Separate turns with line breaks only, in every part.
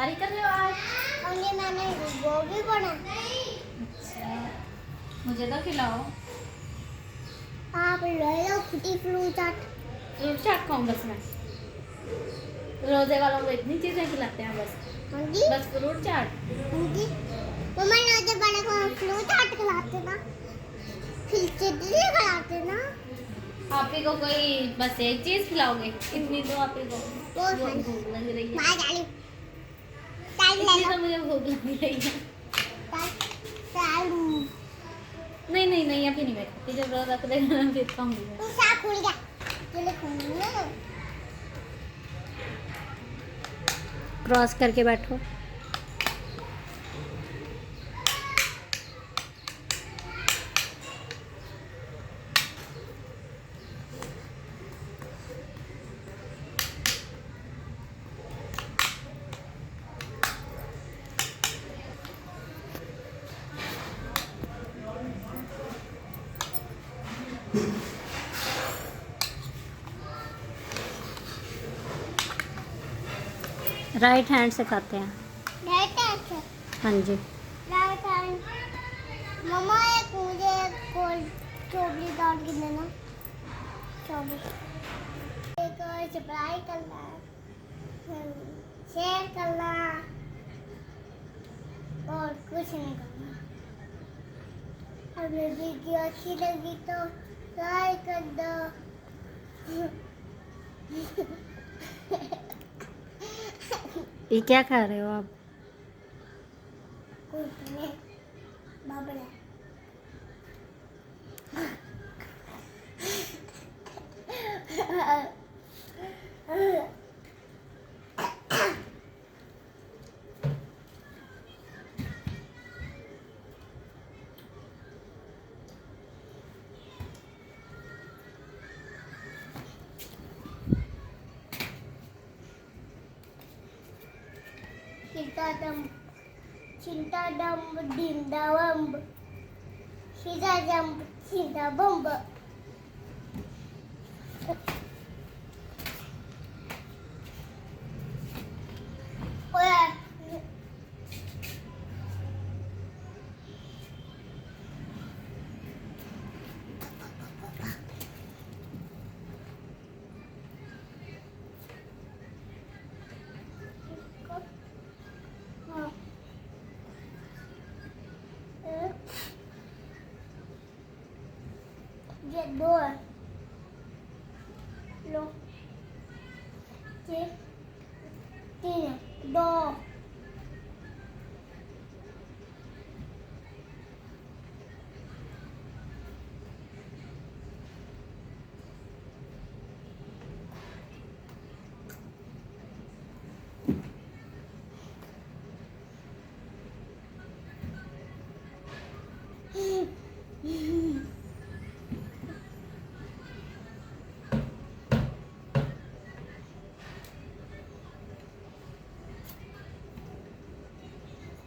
इफ्तारी कर रहे हो आज?
और ये मैंने वो भी बना।
अच्छा, मुझे तो खिलाओ।
आप ले लो फ्रूटी फ्रूट चाट।
फ्रूट चाट खाऊं बस मैं? रोजे वालों को इतनी चीजें खिलाते हैं बस?
हाँ जी,
बस फ्रूट चाट?
हाँ जी। मम्मा रोजे बड़े को फ्रूट चाट खिलाते ना, फिर चिल्ली खिलाते ना।
आप ही को कोई बस एक चीज खिलाओगे? इतनी तो आप ही को
वो
भूख लग रही है।
मार डाली। चाट ले
इतनी
लो।
तो मुझे भूख लग रही है।
चाट।
नहीं नहीं नहीं, अभी नहीं मैं खाती, जब रख देगा ना फिर खाऊंगी मैं।
तू साग खुल गया। चले खाऊंगी ना।
क्रॉस करके बैठो। राइट हैंड से खाते हैं।
Right hand.
हाँ जी।
Right hand. मम्मा एक मुझे कोल्ड चॉकलेट डाल के देना। चॉकलेट एक और सप्लाई करना, शेयर करना और कुछ नहीं करना। अगर वीडियो अच्छी लगी तो लाइक कर दो।
ये क्या खा रहे हो आप?
कुछ नहीं, Babla. Cinta dam dinda wamb. Cinta dam cinta bomba. Get dua. Lo. Tiga. Dua.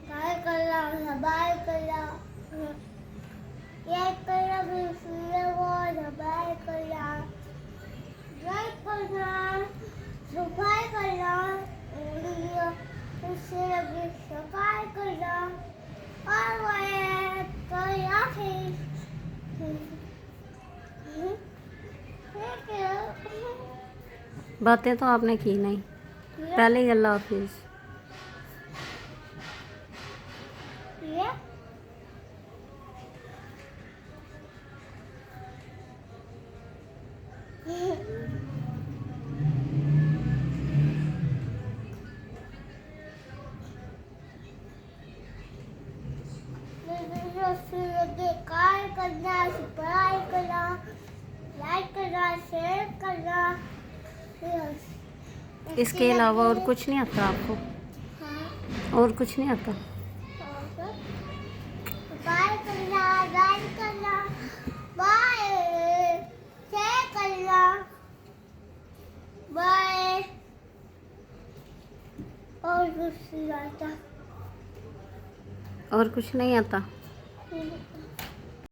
Baik kalau, baik kalau. Ya kalau berfirman, baik kalau. Baik kalau, supaya kalau. Dia उससे लगे सफाई करना और वह तो या फिर
बातें तो आपने की नहीं, पहले ही अल्लाह हाफिज।
कार करना, सब्सक्राइब करना, लाइक करना, शेयर करना।
इसके अलावा और कुछ नहीं आता आपको?
हाँ।
और कुछ नहीं आता?
सब्सक्राइब करना, लाइक करना, बाय, शेयर करना, बाय। और कुछ नहीं आता।
और कुछ नहीं आता?